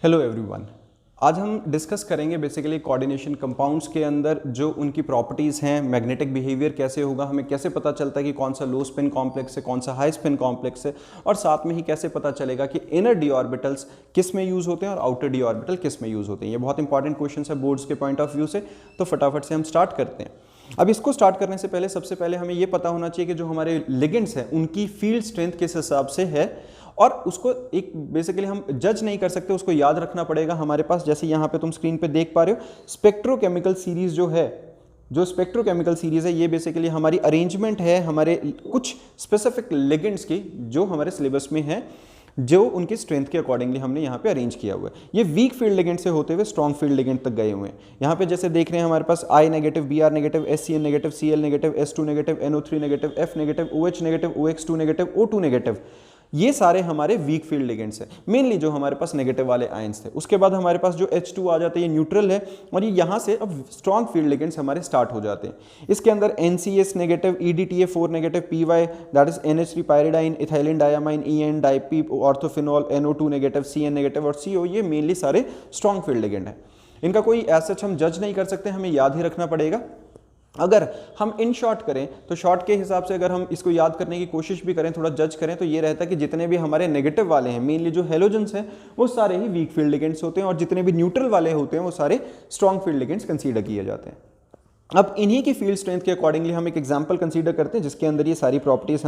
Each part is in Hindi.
Hello everyone. आज हम डिस्कस करेंगे बेसिकली कोऑर्डिनेशन कंपाउंड्स के अंदर जो उनकी प्रॉपर्टीज़ हैं, मैग्नेटिक बिहेवियर कैसे होगा, हमें कैसे पता चलता है कि कौन सा लो स्पिन कॉम्प्लेक्स है, कौन सा हाई स्पिन कॉम्प्लेक्स है, और साथ में ही कैसे पता चलेगा कि इनर डी ऑर्बिटल्स किस में यूज़ होते हैं और आउटर डी ऑर्बिटल किस में यूज़ होते हैं। ये बहुत इंपॉर्टेंट क्वेश्चन है बोर्ड्स के पॉइंट ऑफ व्यू से, तो फटाफट से हम स्टार्ट करते हैं। अब इसको स्टार्ट करने से पहले सबसे पहले हमें ये पता होना चाहिए कि जो हमारे लिगेंड्स हैं उनकी फील्ड स्ट्रेंथ किस हिसाब से है, और उसको एक बेसिकली हम जज नहीं कर सकते, उसको याद रखना पड़ेगा। हमारे पास जैसे यहाँ पे तुम स्क्रीन पे देख पा रहे हो स्पेक्ट्रोकेमिकल सीरीज जो है, जो स्पेक्ट्रोकेमिकल सीरीज है, ये बेसिकली हमारी अरेंजमेंट है हमारे कुछ स्पेसिफिक लिगेंड्स की जो हमारे सिलेबस में है, जो उनकी स्ट्रेंथ के अकॉर्डिंगली हमने यहाँ पे अरेंज किया हुआ है। ये वीक फील्ड लिगेंड से होते हुए स्ट्रॉन्ग फील्ड लिगेंड तक गए हुए हैं। यहाँ पे जैसे देख रहे हैं हमारे पास I negative, Br negative, SCN negative, Cl negative, S2 negative, NO3 negative, F negative, OH negative, OX2 negative, O2 negative, ये सारे हमारे वीक फील्ड लिगेंड्स हैं, मेनली जो हमारे पास नेगेटिव वाले आयंस थे। उसके बाद हमारे पास जो H2 आ जाते हैं, ये न्यूट्रल है, और ये यहाँ से अब स्ट्रॉन्ग फील्ड लिगेंड्स हमारे स्टार्ट हो जाते हैं। इसके अंदर NCS negative, EDTA4 negative, PY that is NH3 pyridine, ethylene diamine, EN dipy, orthophenol, NO2 negative, CN negative और CO, ये मेनली सारे स्ट्रॉन्ग फील्ड लिगेंड हैं। इनका कोई ऐसा हम जज नहीं कर सकते, हमें याद ही रखना पड़ेगा। अगर हम इन शॉर्ट करें तो शॉर्ट के हिसाब से अगर हम इसको याद करने की कोशिश भी करें, थोड़ा जज करें, तो ये रहता है कि जितने भी हमारे नेगेटिव वाले हैं, मेनली जो हेलोजेंस हैं, वो सारे ही वीक फील्ड लिगेंड्स होते हैं, और जितने भी न्यूट्रल वाले होते हैं वो सारे स्ट्रॉन्ग फील्ड लिगेंड्स कंसीडर किए जाते हैं। अब इन्हीं की फील्ड स्ट्रेंथ के अकॉर्डिंगली हम एक एग्जाम्पल कंसीडर करते हैं जिसके अंदर ये सारी प्रॉपर्टीज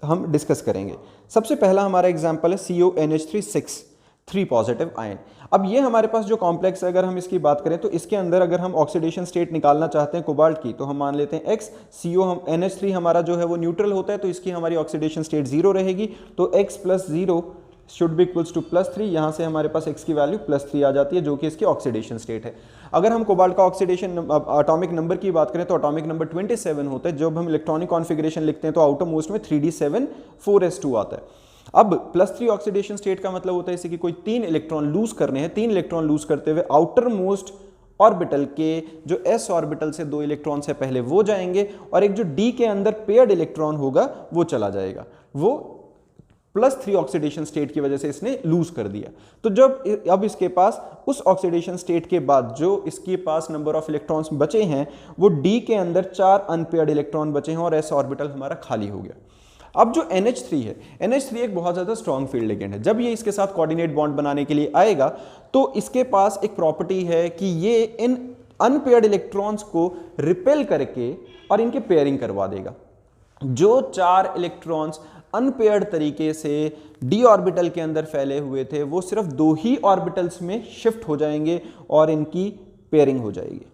हम डिस्कस करेंगे। सबसे पहला हमारा एग्जाम्पल है CONH3 3 पॉजिटिव आयन। अब ये हमारे पास जो कॉम्प्लेक्स है, अगर हम इसकी बात करें तो इसके अंदर अगर हम ऑक्सीडेशन स्टेट निकालना चाहते हैं कोबाल्ट की, तो हम मान लेते हैं X, CO हम NH3 हमारा जो है वो न्यूट्रल होता है, तो इसकी हमारी ऑक्सीडेशन स्टेट 0 रहेगी, तो X plus 0 should be equals to +3। यहाँ से हमारे पास X की वैल्यू +3 आ जाती है, जो कि इसकी ऑक्सीडेशन स्टेट है। अगर हम कोबाल्ट का ऑक्सीडेशन एटॉमिक नंबर की बात करें तो एटॉमिक नंबर 27 होता है। जब हम इलेक्ट्रॉनिक कॉन्फिगरेशन लिखते हैं तो आउटर मोस्ट में 3d7 4s2 आता है। अब +3 ऑक्सीडेशन स्टेट का मतलब होता है इसे कि कोई 3 इलेक्ट्रॉन लूज करने हैं। 3 इलेक्ट्रॉन लूज करते हुए आउटर मोस्ट ऑर्बिटल के जो s ऑर्बिटल से 2 इलेक्ट्रॉन से पहले वो जाएंगे, और एक जो d के अंदर पेयर्ड इलेक्ट्रॉन होगा वो चला जाएगा। वो +3 ऑक्सीडेशन स्टेट की वजह से इसने लूज कर दिया। तो जब अब इसके पास उस ऑक्सीडेशन स्टेट के बाद जो इसके पास नंबर ऑफ इलेक्ट्रॉन्स बचे हैं, वो d के अंदर 4 अनपेयर्ड इलेक्ट्रॉन बचे हैं और s ऑर्बिटल हमारा खाली हो गया। अब जो NH3 है, NH3 एक बहुत ज़्यादा स्ट्रॉन्ग फील्ड लिगेंड है। जब ये इसके साथ कोऑर्डिनेट बॉन्ड बनाने के लिए आएगा तो इसके पास एक प्रॉपर्टी है कि ये इन अनपेयर्ड इलेक्ट्रॉन्स को रिपेल करके और इनके पेयरिंग करवा देगा। जो 4 इलेक्ट्रॉन्स अनपेयर्ड तरीके से d ऑर्बिटल के अंदर फैले हुए थे, वो सिर्फ 2 ही ऑर्बिटल्स में शिफ्ट हो जाएंगे और इनकी पेयरिंग हो जाएगी।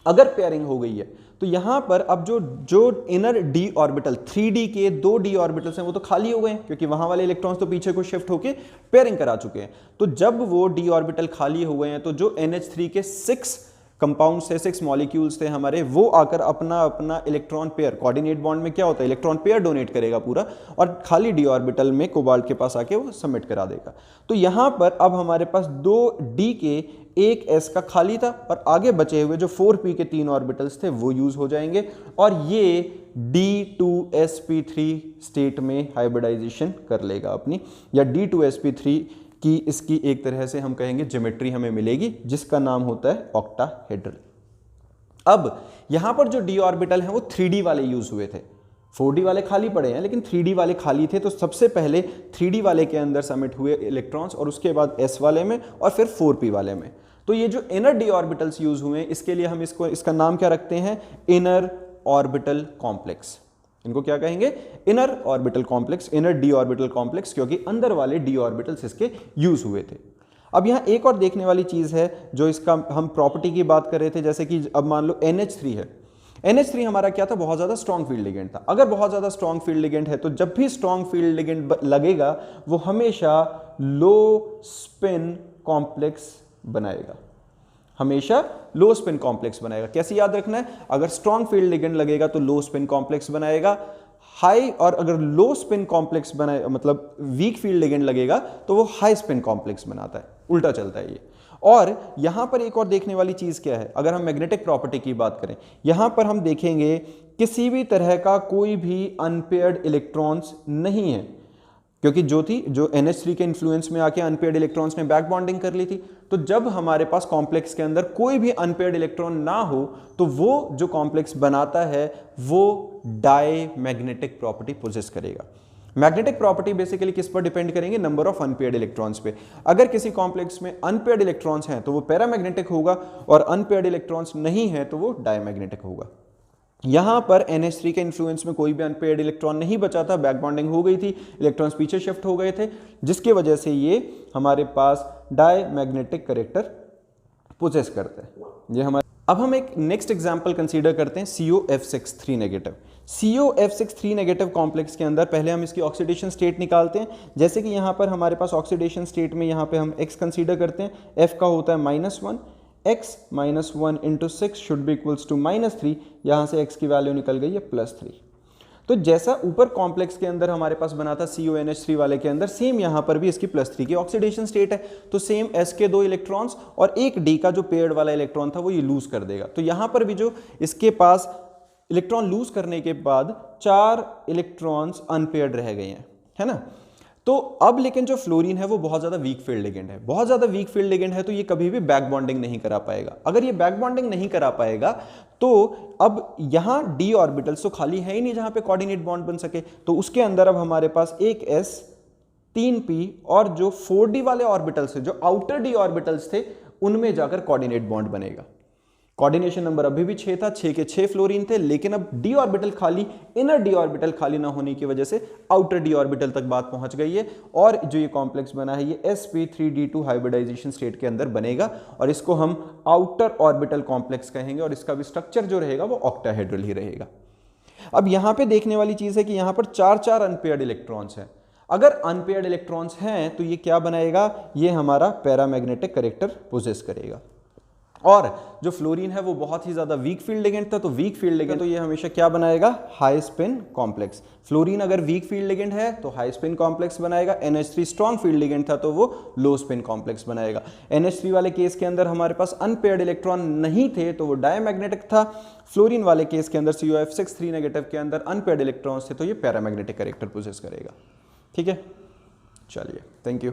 अगर पेयरिंग हो गई है तो यहां पर अब जो इनर d ऑर्बिटल 3d के 2 d ऑर्बिटल्स हैं वो तो खाली हो गए हैं, क्योंकि वहां वाले इलेक्ट्रॉन्स तो पीछे को शिफ्ट होके पेयरिंग करा चुके हैं। तो जब वो d ऑर्बिटल खाली हो गए हैं तो जो NH3 के 6 कंपाउंड से 6 मॉलिक्यूल्स थे हमारे, वो आकर अपना अपना इलेक्ट्रॉन पेयर, कोऑर्डिनेट बॉन्ड में क्या होता है, इलेक्ट्रॉन पेयर डोनेट करेगा पूरा, और खाली d ऑर्बिटल में कोबाल्ट के पास आके वो सबमिट करा देगा। तो यहां पर अब हमारे पास 2d के 1 s का खाली था, और आगे बचे हुए जो 4p के 3 ऑर्बिटल्स थे वो यूज हो जाएंगे, और ये D2sp3 स्टेट में हाइब्रिडाइजेशन कर लेगा अपनी, या D2sp3 की इसकी एक तरह से हम कहेंगे ज्योमेट्री हमें मिलेगी, जिसका नाम होता है ऑक्टाहेड्रल। अब यहां पर जो d ऑर्बिटल हैं वो 3d वाले यूज हुए थे, 4d वाले खाली पड़े हैं लेकिन 3d वाले खाली थे। तो सबसे पहले 3d वाले के अंदर सबमिट हुए इलेक्ट्रॉन्स, और उसके बाद s वाले में, और फिर 4p वाले में। तो ये जो इनर d ऑर्बिटल्स यूज हुए हैं, इसके लिए हम इसका नाम क्या रखते हैं, इनर ऑर्बिटल कॉम्प्लेक्स। इनको क्या कहेंगे, inner orbital complex, inner d orbital complex, क्योंकि अंदर वाले d ऑर्बिटल्स इसके यूज हुए थे। अब यहाँ एक और देखने वाली चीज है, जो इसका हम प्रॉपर्टी की बात कर रहे थे, जैसे कि अब मान लो NH3 है। NH3 हमारा क्या था, बहुत ज्यादा स्ट्रॉन्ग फील्ड लिगेंड था। अगर बहुत ज्यादा स्ट्रॉन्ग फील्ड लिगेंड है तो जब भी स्ट्रॉन्ग फील्ड लिगेंड लगेगा वो हमेशा लो स्पिन कॉम्प्लेक्स बनाएगा, हमेशा लो स्पिन कॉम्प्लेक्स बनाएगा। कैसे याद रखना है, अगर स्ट्रॉन्ग फील्ड लिगेंड लगेगा तो लो स्पिन कॉम्प्लेक्स बनाएगा, हाई, और अगर लो स्पिन कॉम्प्लेक्स बनाए मतलब वीक फील्ड लिगेंड लगेगा तो वो हाई स्पिन कॉम्प्लेक्स बनाता है, उल्टा चलता है ये। और यहां पर एक और देखने वाली चीज क्या है, अगर हम मैग्नेटिक प्रॉपर्टी की बात करें, यहां पर हम देखेंगे किसी भी तरह का कोई भी अनपेयर्ड इलेक्ट्रॉन्स नहीं है, क्योंकि जो NH3 के इन्फ्लुएंस में आके अनपेयर्ड इलेक्ट्रॉन्स ने बैक बॉन्डिंग कर ली थी। तो जब हमारे पास कॉम्प्लेक्स के अंदर कोई भी अनपेयर्ड इलेक्ट्रॉन ना हो तो वो जो कॉम्प्लेक्स बनाता है वो डायमैग्नेटिक प्रॉपर्टी पोजेस करेगा। मैग्नेटिक प्रॉपर्टी बेसिकली किस पर डिपेंड करेंगे? नंबर ऑफ अनपेयर्ड इलेक्ट्रॉन्स पे। अगर किसी कॉम्प्लेक्स में अनपेयर्ड इलेक्ट्रॉन्स हैं तो वो पैरामैग्नेटिक होगा, और अनपेयर्ड इलेक्ट्रॉन्स नहीं है तो वो डायमैग्नेटिक होगा। यहां पर NH3 के इन्फ्लुएंस में कोई भी अनपेयर्ड इलेक्ट्रॉन नहीं बचा था, बैक बॉन्डिंग हो गई थी, इलेक्ट्रॉन्स पीछे शिफ्ट हो गए थे, जिसकी वजह से ये हमारे पास डायमैग्नेटिक कैरेक्टर पोजेस करते हैं। ये हमारे अब हम एक नेक्स्ट एग्जांपल कंसीडर करते हैं COF6 negative. COF6 negative complex के अंदर पहले हम इसकी ऑक्सीडेशन स्टेट निकालते हैं। जैसे कि यहाँ पर हमारे पास ऑक्सीडेशन स्टेट में यहाँ पे हम X कंसीडर करते हैं, F का होता है -1, X -1 into 6 should be equals to -3, यहाँ से X की वैल्यू निकल गई है +3। तो जैसा ऊपर कॉम्प्लेक्स के अंदर हमारे पास बना था CONH3 वाले के अंदर, सेम यहाँ पर भी इसकी +3 की ऑक्सीडेशन स्टेट है। तो सेम S के 2 इलेक्ट्रॉन्स और एक D का जो पेयर्ड वाला इलेक्ट्रॉन था वो ये लूज कर देगा। तो यहाँ पर भी जो इसके पास इलेक्ट्रॉन लूज करने के बाद 4 इलेक्ट्रॉन्स अनपेयर्ड रह गए हैं, है ना। तो अब लेकिन जो फ्लोरीन है वो बहुत ज़्यादा वीक फील्ड लिगेंड है, बहुत ज़्यादा वीक फील्ड लिगेंड है, तो ये कभी भी बैक बॉन्डिंग नहीं करा पाएगा। अगर ये बैक बॉन्डिंग नहीं करा पाएगा तो अब यहाँ d ऑर्बिटल्स तो खाली है ही नहीं जहाँ पे कोऑर्डिनेट बॉन्ड बन सके, तो उसके अंदर अब हमारे पास एक S 3p और जो 4d वाले ऑर्बिटल्स है, जो आउटर d ऑर्बिटल्स थे, उनमें जाकर कोऑर्डिनेट बॉन्ड बनेगा। कोऑर्डिनेशन नंबर अभी भी 6 था, 6 के 6 फ्लोरीन थे, लेकिन अब d ऑर्बिटल खाली, इनर d ऑर्बिटल खाली ना होने की वजह से आउटर d ऑर्बिटल तक बात पहुंच गई है, और जो ये कॉम्प्लेक्स बना है ये sp3d2 हाइब्रिडाइजेशन स्टेट के अंदर बनेगा, और इसको हम आउटर ऑर्बिटल कॉम्प्लेक्स कहेंगे, और इसका भी स्ट्रक्चर जो रहेगा वो ऑक्टाहेड्रल ही रहेगा। अब यहाँ पे देखने वाली चीज है कि यहाँ पर 4 अनपेयर्ड इलेक्ट्रॉन्स हैं। अगर अनपेयर्ड इलेक्ट्रॉन्स हैं तो ये क्या बनाएगा? ये हमारा पैरामैग्नेटिक कैरेक्टर पोजेस करेगा। और जो फ्लोरीन है वो बहुत ही ज्यादा वीक फील्ड लिगेंड था, तो वीक फील्ड लिगेंड तो ये हमेशा क्या बनाएगा? High spin complex. फ्लोरीन अगर वीक फील्ड लिगेंड है तो हाई स्पिन कॉम्प्लेक्स बनाएगा। NH3 स्ट्रॉन्ग फील्ड लिगेंड था तो वो लो स्पिन कॉम्प्लेक्स बनाएगा। NH3 वाले केस के अंदर हमारे पास अनपेयर्ड इलेक्ट्रॉन नहीं थे तो वो डायमैग्नेटिक था। फ्लोरीन वाले केस के अंदर COF6 नेगेटिव के अंदर अनपेयर्ड इलेक्ट्रॉन्स थे तो ये पैरामैग्नेटिक कैरेक्टर पोजेस करेगा। ठीक है, चलिए, थैंक यू।